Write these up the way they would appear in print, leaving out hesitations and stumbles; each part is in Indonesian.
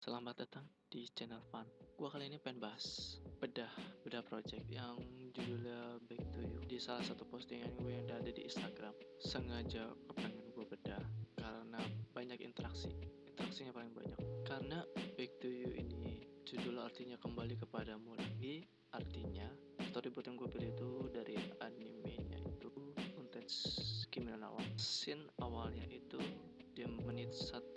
Selamat datang di channel Fun. Gua kali ini pengen bahas bedah project yang judulnya Back to You di salah satu postingan gue yang ada di Instagram. Sengaja kepengen gue bedah karena banyak interaksinya paling banyak. Karena Back to You ini judul artinya kembali kepadamu lagi, artinya storyboard yang gue pilih itu dari animenya itu Footage Kimi no Na wa. Scene awalnya itu di menit 1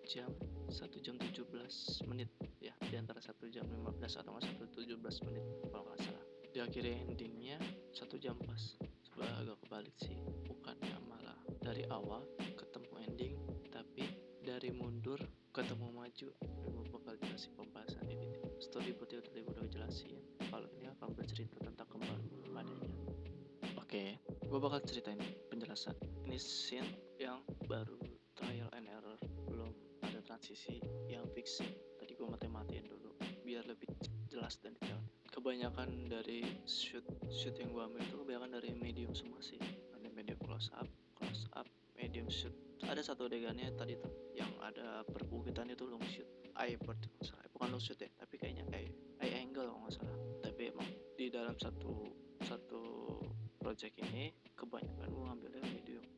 jam 17 menit ya, di antara 1 jam 15 atau 1 17 menit kalau nggak salah. Di akhir endingnya 1 jam pas. Sebenarnya agak kebalik sih, bukannya malah dari awal ketemu ending, tapi dari mundur ketemu maju. Gue bakal jelasin pembahasan ini. Storyboard itu tadi gue udah jelasin. Kalau ini akan bercerita tentang kembali padanya. Oke, gue bakal ceritain penjelasan. Ini scene yang baru trial and error, belum ada transisi yang fixing. Tadi gue matiin dulu biar lebih jelas dan detail. Kebanyakan dari shoot yang gue ambil itu kebanyakan dari medium semua sih. Ada medium close up, medium shoot. Ada satu adegannya tadi tuh yang ada perbukitan itu long shoot, bukan long shoot ya, tapi kayaknya kayak eye angle kalau nggak salah. Tapi emang di dalam satu project ini kebanyakan gue ngambilnya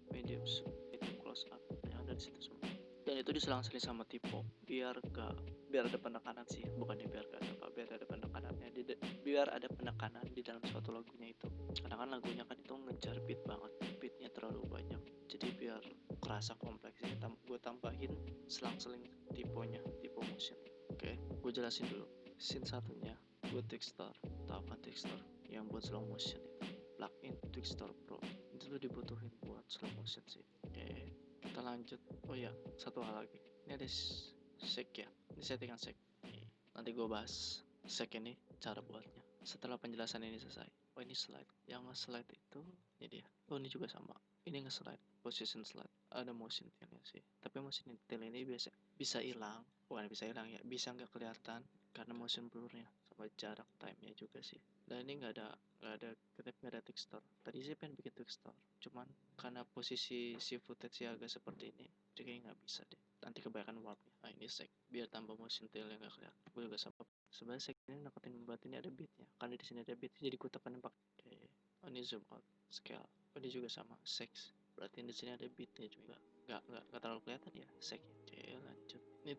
medium close up yang ada di situ semua, dan itu diselang-seling sama typo biar ada penekanan sih, bukan biar ada penekanannya, biar ada penekanan di dalam suatu lagunya itu, karena kan lagunya kan itu ngejar beatnya terlalu banyak, jadi biar kerasa kompleks ya, gue tambahin selang-seling typo motion. Oke, gue jelasin dulu. Scene satunya gue Texture, tahu kan Texture yang buat slow motion itu, plugin Texture Pro itu tuh dibutuhin buat slow motion sih. Oke, kita lanjut. Oh ya, satu hal lagi, ini ada shake ya, ini settingan shake. Nanti gue bahas shake ini cara buatnya setelah penjelasan ini selesai. Oh, ini slide, yang nge-slide itu ini dia. Oh, ini juga sama, ini nge-slide, position slide, ada motion tailnya sih, tapi motion tail ini bisa hilang, bukan bisa hilang ya, bisa nggak kelihatan karena motion blurnya sama jarak time-nya juga sih. Dan ini nggak ada texture. Tadi sih pengen bikin texture, cuman karena posisi si footage agak seperti ini, jadi kayak nggak bisa deh. Nanti kebanyakan warpnya. Nah, ini sek biar tambah motion tail yang nggak kelihatan. Gue juga sama. Sebenarnya sek ini neketin membuat ini ada beatnya. Karena di sini ada beat, jadi gue tekanin pakai. Oh, ini zoom out, scale. Oh, ini juga sama, sex. Berarti di sini ada beatnya juga. Nggak terlalu kelihatan ya seknya. Oke, lanjut. Ini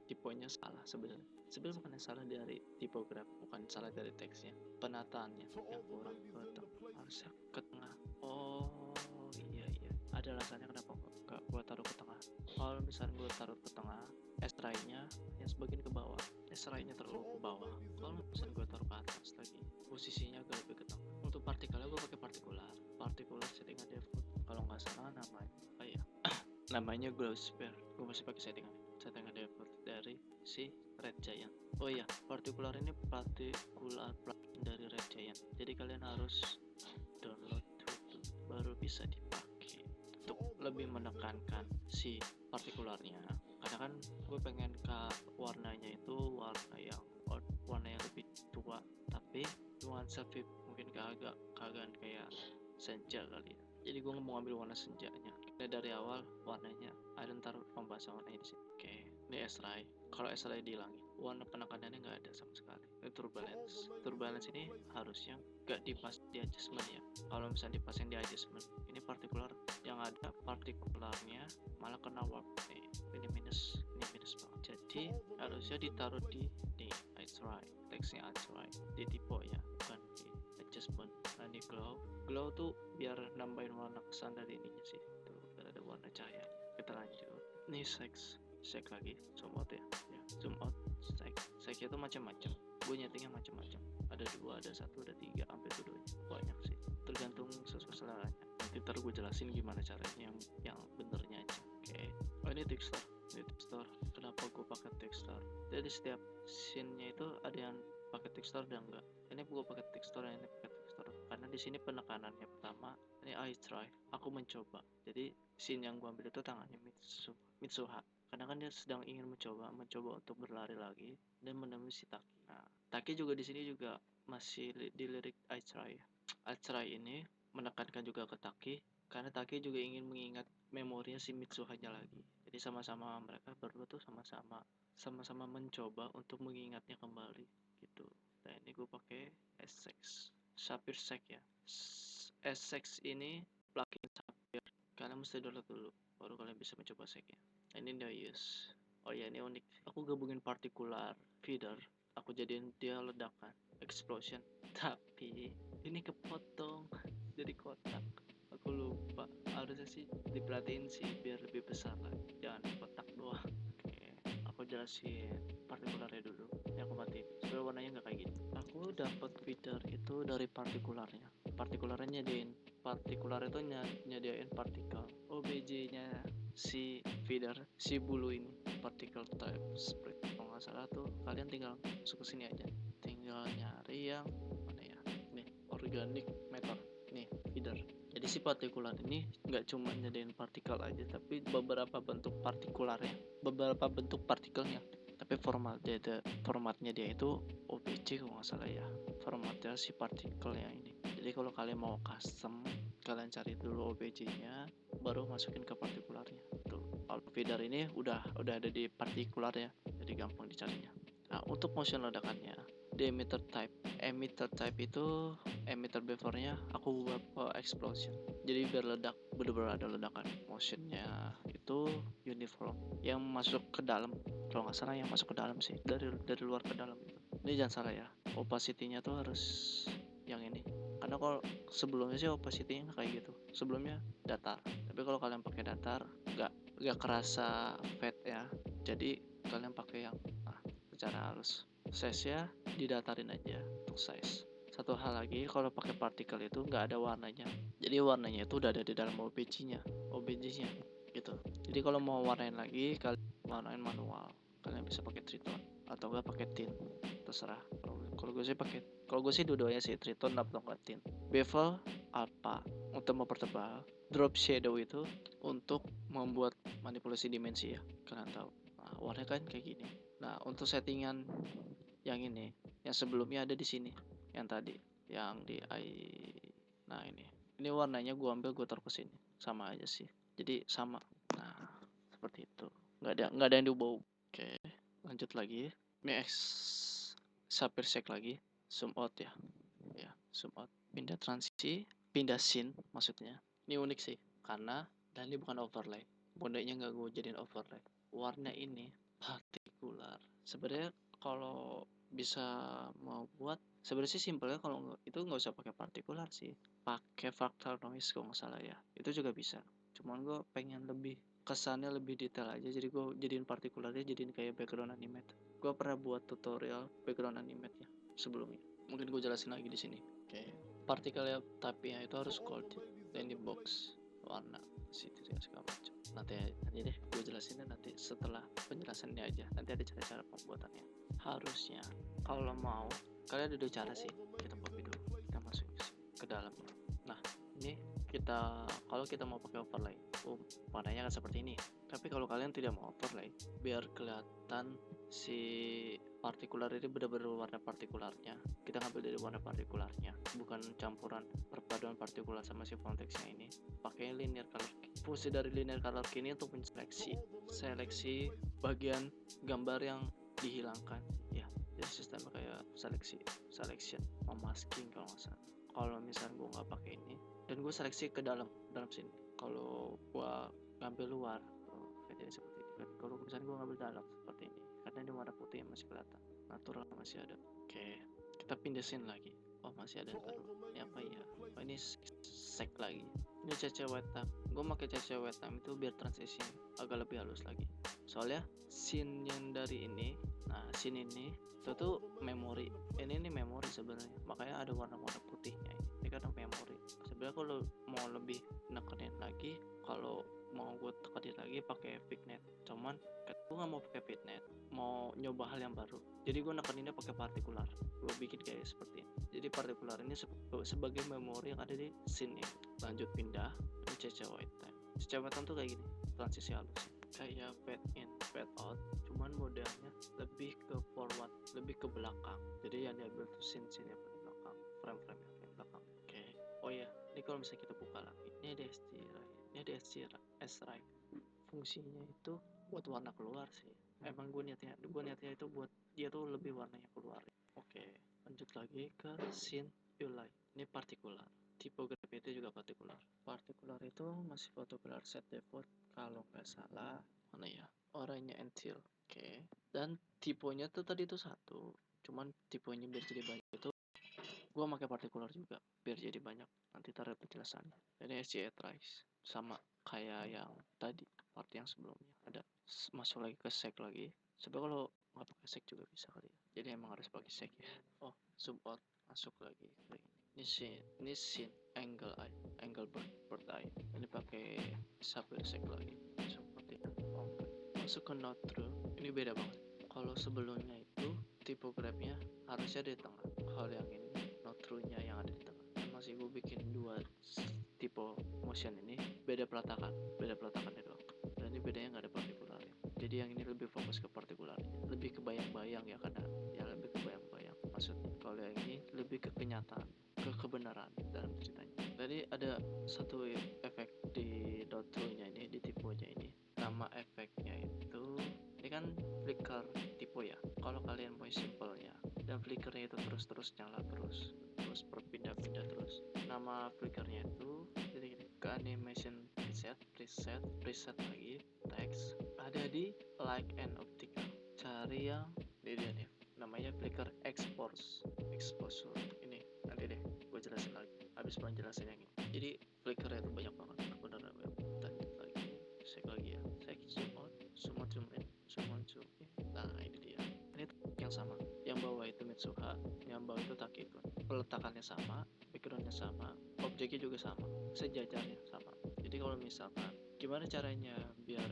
tipenya salah sebenarnya bukan salah dari tipografi, bukan salah dari teksnya, penataannya yang kurang ke tengah, harusnya ke tengah. Oh iya, ada alasannya kenapa nggak gue taruh ke tengah. Kalau misalnya gue taruh ke tengah, S-ray-nya yang sebagian ke bawah, S-ray-nya terlalu ke bawah. Kalau misalnya gue taruh ke atas lagi, posisinya agak lebih ke tengah. Untuk partikelnya gue pakai partikular settingan default, kalau nggak salah namanya namanya glow sphere. Gue masih pakai settingan default dari si Red Giant. Oh iya, partikular ini partikular plugin dari Red Giant, jadi kalian harus download dulu baru bisa dipakai untuk lebih menekankan si partikularnya, karena kan gue pengen warnanya itu warna yang lebih tua, tapi nuansa VIP mungkin kagak kayak senja kali ya, jadi gue mau ngambil warna senjanya. Dan dari awal warnanya ada, ntar pembahasan warnanya di sini. Oke, ini S-ray. Kalau S-ray dihilangin, warna penekanannya nggak ada sama sekali. Ini turbulence ini harusnya nggak dipas di adjustment ya. Kalau misalnya dipasang di adjustment, ini partikular yang ada partikularnya malah kena warp nih. Ini minus banget. Jadi harusnya ditaruh di S-ray, teksnya S-ray di tipe ya, bukan di adjustment. Nah, ini glow tuh biar nambahin warna kesan dari ininya sih, tuh biar ada warna cahaya. Kita lanjut. Ini sek lagi, zoom out ya, zoom out. Sek itu macam-macam, gue nyetingnya macam-macam, ada 2, ada 1, ada 3, sampai ke 2, banyak sih, tergantung sesuai seleranya. Nanti ntar gue jelasin gimana caranya yang benernya aja. Oke. Oh, ini texture. Kenapa gue pakai texture? Jadi setiap scene-nya itu ada yang pakai texture dan enggak. Ini gue pakai texture, ini pakai texture karena di sini penekanannya pertama. Ini I try, aku mencoba. Jadi scene yang gue ambil itu tangannya Mitsuha, karena kan dia sedang ingin mencoba untuk berlari lagi dan menemui si Taki. Nah, Taki juga di sini juga masih di lirik I try. I try ini menekankan juga ke Taki, karena Taki juga ingin mengingat memorinya si Mitsuha-nya lagi. Jadi Jadi sama-sama mereka berdua tuh sama-sama mencoba untuk mengingatnya kembali gitu. Nah ini gue pakai Essex Sapphire Sec ya. Essex ini plugin Sapphire. Kalian mesti download dulu baru kalian bisa mencoba Sec-nya. Ini dia use. Oh ya ini unik. Aku gabungin particular feeder. Aku jadiin dia ledakan explosion. Tapi ini kepotong jadi kotak. Aku lupa. Harusnya sih diperhatiin sih biar lebih besar lah. Jangan kotak doang. Oke, aku jelasin partikularnya dulu. Ini aku matiin. Sebenarnya warnanya nggak kayak gitu. Aku dapat feeder itu dari partikularnya. Partikularnya nyediain. Partikular itu nyediain partikel. OBJ-nya si feeder, si bulu ini. Particle type spread. Kalau nggak salah tuh kalian tinggal masuk ke sini aja. Tinggal nyari yang mana ya? Nih, organic matter. Nih, feeder. Jadi si partikular ini nggak cuma nyediain partikel aja, tapi beberapa bentuk partikularnya, beberapa bentuk partikelnya. Tapi formatnya dia itu OBJ kalau nggak salah ya. Formatnya si partikelnya ini. Jadi kalau kalian mau custom, kalian cari dulu OBJ-nya, baru masukin ke partikularnya. Tuh, kalau feeder ini udah ada di partikularnya, jadi gampang dicarinya. Nah, untuk motion ledakannya, di emitter type itu emitter beforenya aku buat explosion, jadi biar ledak, bener-bener ada ledakan. Motionnya itu uniform, yang masuk ke dalam, kalau nggak salah yang masuk ke dalam sih, dari luar ke dalam itu. Ini jangan salah ya, opacity-nya tuh harus yang ini, karena kalau sebelumnya sih opacity-nya kayak gitu, sebelumnya datar. Tapi kalau kalian pakai datar nggak kerasa fade ya, jadi kalian pakai yang secara halus. Size-nya didatarin aja untuk size. Satu hal lagi, kalau pakai partikel itu nggak ada warnanya. Jadi warnanya itu udah ada di dalam OBJ-nya gitu. Jadi kalau mau warnain lagi, kalian warnain manual. Kalian bisa pakai tritone atau nggak pakai tint, terserah. Kalau gue sih dua-duanya sih, tritone atau nggak tint. Bevel apa untuk mempertebal, drop shadow itu untuk membuat manipulasi dimensi ya, kalian tahu. Nah, warnanya kan kayak gini. Nah, untuk settingan yang ini, yang sebelumnya ada di sini, yang tadi, yang di nah ini warnanya gue ambil, gue taruh ke sini, sama aja sih. Jadi sama. Nah, seperti itu. Nggak ada yang diubah. Oke, lanjut lagi. Ini Sapphire Sec lagi, zoom out ya. Ya, zoom out. Pindah transisi, pindah scene maksudnya. Ini unik sih, karena dan ini bukan overlay. Modenya nggak gue jadiin overlay. Warna ini partikular. Sebenarnya kalau bisa mau buat, sebenarnya sih simpelnya kalau itu nggak usah pakai partikular sih, pakai fractal noise kalau nggak salah ya, itu juga bisa. Cuman gue pengen lebih kesannya lebih detail aja, jadi gue jadiin partikularnya, jadiin kayak background animate. Gue pernah buat tutorial background animate nya sebelumnya, mungkin gue jelasin lagi di sini. Oke, partikelnya tapi ya itu harus gold, dan di box warna sitir segala macam. Nanti deh gue jelasinnya nanti setelah penjelasannya aja. Nanti ada cara-cara pembuatannya. Harusnya kalau mau, kalian ada dua cara sih. Kita copy dulu, kita masuk ke dalam. Nah, ini kalau kita mau pakai overlay, warnanya kan seperti ini. Tapi kalau kalian tidak mau overlay, biar kelihatan si partikular ini benar-benar warna partikularnya, kita ngambil dari warna partikularnya, bukan campuran perpaduan partikular sama si fonteksnya ini. Pakai linear color key. Fungsi dari linear color key ini untuk seleksi bagian gambar yang dihilangkan ya. Jadi sistemnya kayak selection, masking kalau nggak salah. Kalau misalnya gue nggak pakai ini dan gue seleksi ke dalam sini, kalau gue ngambil luar jadi seperti ini. Kalau misalnya gue ngambil dalam seperti ini, karena ini warna putih yang masih kelihatan, natural masih ada. Oke, kita pindah scene lagi. Oh, masih ada yang baru. Ini apa ya? Oh, ini sec lagi. Ini CC white time. Gue pakai CC white time itu biar transition agak lebih halus lagi. Soalnya scene yang dari ini, nah scene ini itu tuh memori. Ini memori sebenarnya. Makanya ada warna-warna putihnya. Ini kan memori. Sebenarnya kalau mau lebih nekenin lagi, kalau mau gue tekenin lagi pakai vignette. Cuman gue nggak mau pakai vignette, mau nyoba hal yang baru. Jadi gue nekeninnya pakai partikular. Gue bikin kayak seperti ini. Jadi partikular ini sebagai memori yang ada di scene ini. Lanjut pindah ke CC white time. CC white time tuh kayak gini, transisi halus, kayak fade in, fade out. Cuman modelnya lebih ke forward, lebih ke belakang. Jadi yang diambil tuh scene yang di belakang, frame yang di belakang. Oke. Oh iya, ini kalau misalnya kita buka lagi, ini ada ST right. Fungsinya itu buat warna keluar sih. Emang gue niatnya itu buat dia tuh lebih warnanya keluar. Oke, lanjut lagi ke scene Ulay. Ini partikular. Tipografi itu juga partikular. Partikular itu masih particular set default kalau nggak salah. Mana ya? Oranye until. Oke. Dan tipenya tuh tadi tuh satu. Cuman tipenya biar jadi banyak itu gue pakai partikular juga biar jadi banyak. Nanti taruh penjelasannya. Ini SCA Trace sama kayak yang tadi part yang sebelumnya ada masuk lagi ke sec lagi. Coba kalau nggak pakai sec juga bisa kali ya. Jadi emang harus pakai sec ya. Oh, support masuk lagi ke ini scene angle eye, bird eye. Ini pakai sampai sec lagi. Seperti itu. Oh, enggak. Masuk ke note true. Ini beda banget. Kalau sebelumnya itu tipografinya harusnya di tengah. Kalau yang ini note true-nya yang ada di tengah. Masih gue bikin dua tipe motion ini beda peletakan itu. Dan ini bedanya nggak ada partikularnya. Jadi yang ini lebih fokus ke partikularnya, lebih ke bayang-bayang ya, karena ya lebih ke bayang-bayang maksudnya. Kalau yang ini lebih ke kenyataan, ke kebenaran dalam ceritanya. Jadi ada satu efek di dot true-nya ini, di tipenya ini. Nama efeknya itu, ini kan flicker tipe ya. Kalau kalian mau simpelnya dan flickernya itu terus nyala terus berpindah-pindah terus. Nama flickernya itu jadi ke animation preset lagi text ada di like and optical. Cari yang di nih namanya flicker exposure. Ini nanti deh gue jelasin lagi habis penjelasan yang ini. Jadi flickernya itu banyak banget. Aku udah lanjut lagi ya. Saya zoom out zoom in. Nah ini dia. Ini yang sama. Yang bawah itu Mitsuha, yang bawah itu Takikun. Peletakannya sama, backgroundnya sama, objeknya juga sama, sejajarnya sama. Jadi kalau misalkan gimana caranya biar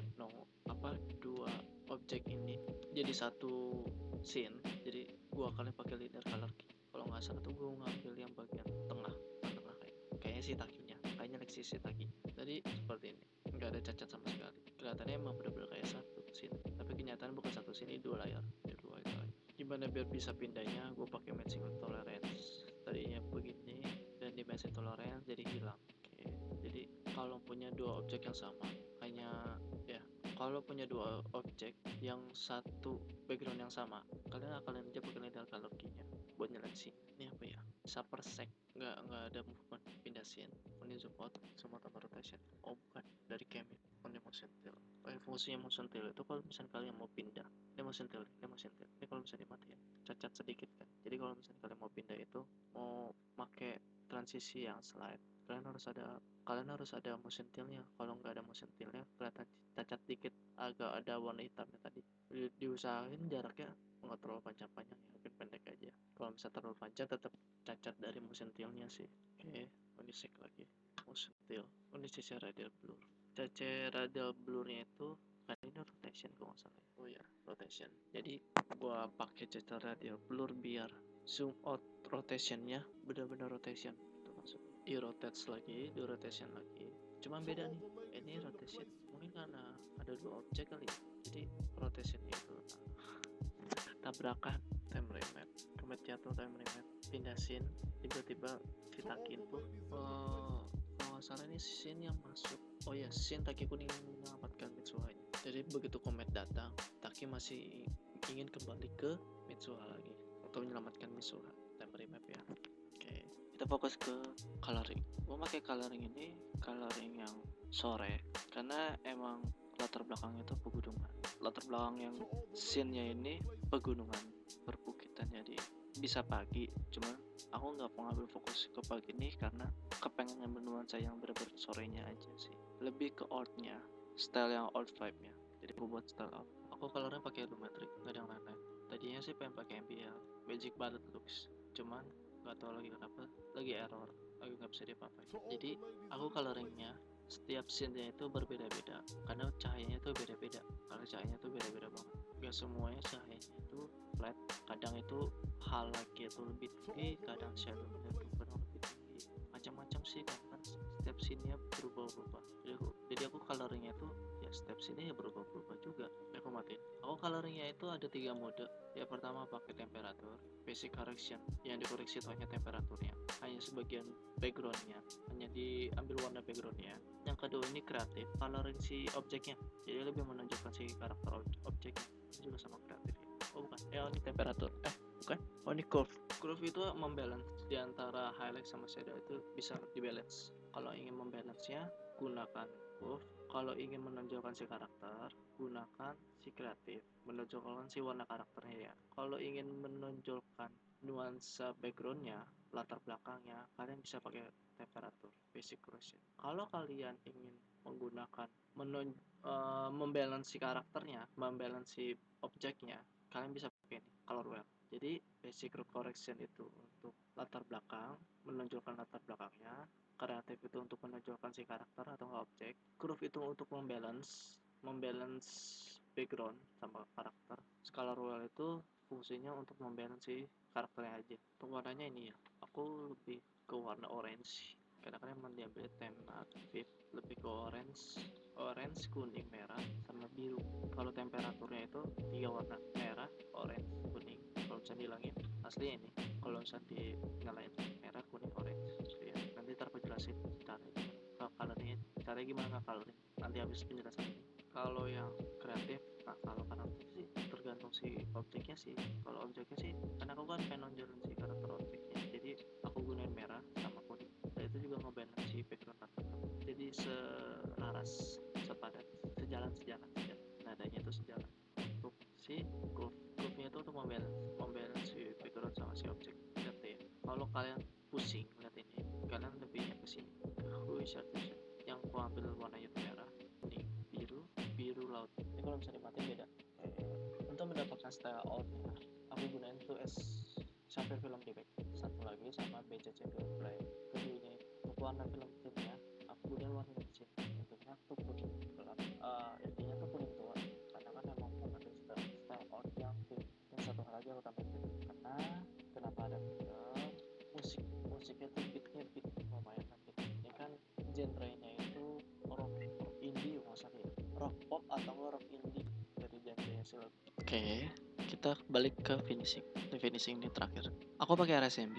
dua objek ini jadi satu scene, jadi gua kalian pakai linear color key. Kalau nggak salah tuh gua ngambil yang bagian tengah kayaknya si takinya, kayaknya Lexi si taki. Jadi seperti ini, nggak ada cacat sama sekali. Kelihatannya emang bener-bener kayak satu scene, tapi kenyataan bukan satu scene, dua layar. Gimana biar bisa pindahnya, gue pakai matching tolerance. Tadinya begini dan di matching tolerance jadi hilang. Oke. Jadi kalau punya dua objek yang sama, hanya ya kalau punya dua objek yang satu background yang sama, kalian aja pakai linear color key-nya buat nyeleksi. Ini apa ya? Super sec, nggak ada movement pindah scene. Ini support sama tambah rotation. Oh bukan, dari Kemi. Ini motion tail. Fungsinya motion tail itu kalau misalnya kalian mau pindah, ini motion tail. Ini kalau misalnya dimatiin, cacat sedikit kan. Jadi kalau misalnya kalian mau pindah itu, mau pakai transisi yang slide, kalian harus ada motion tailnya. Kalau nggak ada motion tailnya, kelihatan cacat dikit, agak ada warna hitamnya tadi. Diusahain jaraknya nggak terlalu panjang-panjang ya, mungkin pendek aja. Kalau misalnya terlalu panjang tetap cacat dari motion tailnya sih. Oke, ini cek lagi motion tail. Ini CC radial blur. CC radial blurnya itu kan ini rotation kalau nggak salah. Oh ya, rotation. Jadi gua pakai CC radial blur biar zoom out rotationnya benar-benar rotation. Itu maksudnya. Di rotation lagi. Cuma beda nih. Ini rotation mungkin karena ada dua objek kali ya. Jadi rotationnya itu tabrakan time limit, jatuh time limit, pindah scene, tiba-tiba ditakin tuh kalau nggak salah ini scene yang masuk. Oh ya, scene Taki kuning menyelamatkan Mitsuha. Jadi begitu komet datang, Taki masih ingin kembali ke Mitsuha lagi untuk menyelamatkan Mitsuha. Time remap ya. Oke, kita fokus ke coloring. Gue pakai coloring ini coloring yang sore karena emang latar belakangnya itu pegunungan. Latar belakang yang scene-nya ini pegunungan, perbukitan. Jadi bisa pagi, cuman aku nggak mau ngambil fokus ke pagi ini karena kepengen bernuansa yang bener-bener sorenya aja sih. Lebih ke old-nya, style yang old vibe-nya. Jadi aku buat style old. Aku colornya pakai Lumetri, nggak ada yang lain-lain. Tadinya sih pengen pakai MBL, Magic Bullet Looks, cuman nggak tahu lagi kenapa, lagi error, lagi nggak bisa dipakai. Jadi aku coloringnya setiap scene-nya itu berbeda-beda karena cahayanya itu beda-beda, banget. Gak semuanya cahayanya itu flat, kadang itu highlight itu lebih tinggi, kadang shadow-nya itu kurang lebih tinggi, macam-macam sih kan setiap scene-nya berubah-ubah. Jadi aku coloringnya itu ya step sini ya berubah-berubah juga. Aku matiin. Aku coloringnya itu ada 3 mode. Yang pertama pakai temperatur, basic correction, yang dikoreksi itu hanya temperaturnya, hanya sebagian backgroundnya, hanya diambil warna backgroundnya. Yang kedua ini kreatif, coloring si objeknya, jadi lebih menunjukkan si karakter objeknya. Itu juga sama kreatif ya. Oh bukan, ini temperatur. Bukan, ini curve itu membalance di antara highlight sama shadow, itu bisa dibalance. Kalau ingin membalance-nya gunakan curve, kalau ingin menonjolkan si karakter gunakan si kreatif, menonjolkan si warna karakternya ya. Kalau ingin menonjolkan nuansa backgroundnya, latar belakangnya, kalian bisa pakai temperatur, basic correction. Kalau kalian ingin menggunakan membalance si karakternya, membalance si objeknya, kalian bisa pakai ini, color wheel. Jadi basic correction itu untuk latar belakang, menonjolkan latar belakangnya, kreatif itu untuk menonjolkan si karakter atau objek, curve itu untuk membalance background sama karakter, color wheel itu fungsinya untuk membalance si karakternya aja. Untuk warnanya ini ya, aku lebih ke warna orange, kadang-kadang emang diambil tema vivid, lebih ke orange, kuning, merah, sama biru. Kalau temperaturnya itu 3 warna, merah, orange, kuning. Kalau bisa dihilangin asli ini, kalau bisa dinyalain merah, kuning, orange ya. Nanti ntar aku jelasin caranya caranya gimana coloring nanti habis penjelasan ini. Kalau yang kreatif, nah kalau karakter sih tergantung si objeknya sih. Kalau objeknya sih, karena aku kan pengen nonjolin si karakter objeknya, jadi aku gunain merah sama kuning. Dan itu juga ngebalance si background karakter, jadi selaras, sepadan, sejalan, nadanya itu sejalan. Untuk si groove-nya itu untuk membalance si background sama si objek. Lihat ya, kalau kalian pusing lihat ini, kalian lebihnya ke sini, yang aku ambil warnanya merah, kuning, biru laut. Ini kalau bisa dimatiin beda. Untuk mendapatkan style outnya, aku gunain tuh sampai film DB, satu lagi sama BCC Film Play. Keduanya untuk warna film tipnya, aku gunain warna kecil. Bentuknya tuh kuning gelap. Intinya tuh kuning tua. Karena kan emang mengambil style out yang film. Yang satu hal lagi aku tambahin, karena kenapa ada film, musiknya tuh beatnya lumayan beat. Ini kan genrenya itu rock indie maksudnya ya, rock pop atau rock indie dari genrenya film. Oke, kita balik ke finishing ini terakhir. Aku pakai RSMB.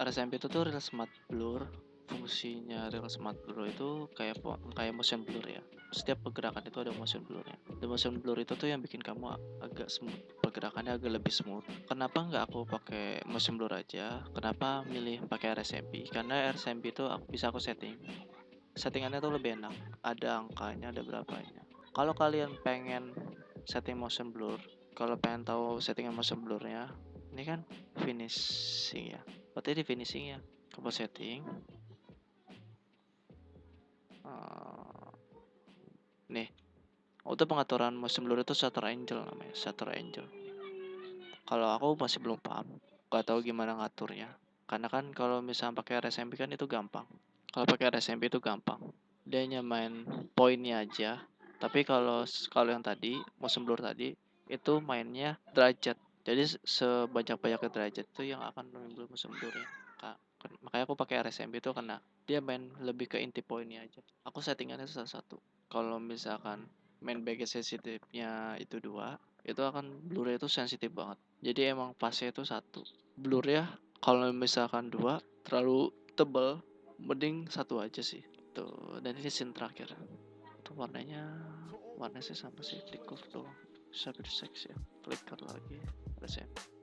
RSMB itu tuh real smart blur. Fungsinya real smart blur itu kayak motion blur ya. Setiap pergerakan itu ada motion blurnya. Dan motion blur itu tuh yang bikin kamu agak smooth, pergerakannya agak lebih smooth. Kenapa nggak aku pakai motion blur aja? Kenapa milih pakai RSMB? Karena RSMB itu bisa aku settingannya tuh lebih enak. Ada angkanya, ada berapanya. Kalau kalian pengen setting motion blur, kalau pengen tahu settingan motion blurnya, ini kan finishing ya. Berarti di finishing ya, coba setting. Nih, untuk pengaturan motion blur itu shutter angle namanya, shutter angle. Kalau aku masih belum paham, gak tahu gimana ngaturnya. Karena kan kalau misalnya pakai RSMB kan itu gampang. Kalau pakai RSMB itu gampang. Dia nyamain poinnya aja. Tapi kalau yang tadi, motion blur tadi, itu mainnya derajat. Jadi sebanyak-banyaknya derajat itu yang akan menimbulkan motion blurnya. Makanya aku pakai RSMB itu karena dia main lebih ke inti poinnya aja. Aku settingannya salah satu. Kalau misalkan main bagian sensitifnya itu 2, itu akan blurnya itu sensitif banget. Jadi emang fase itu 1. Blur ya, kalau misalkan 2 terlalu tebal, mending 1 aja sih. Tuh, dan ini scene terakhir. Tuh warnanya sih sama sih, di curve doang. Bisa sex ya, flicker lagi, RSM.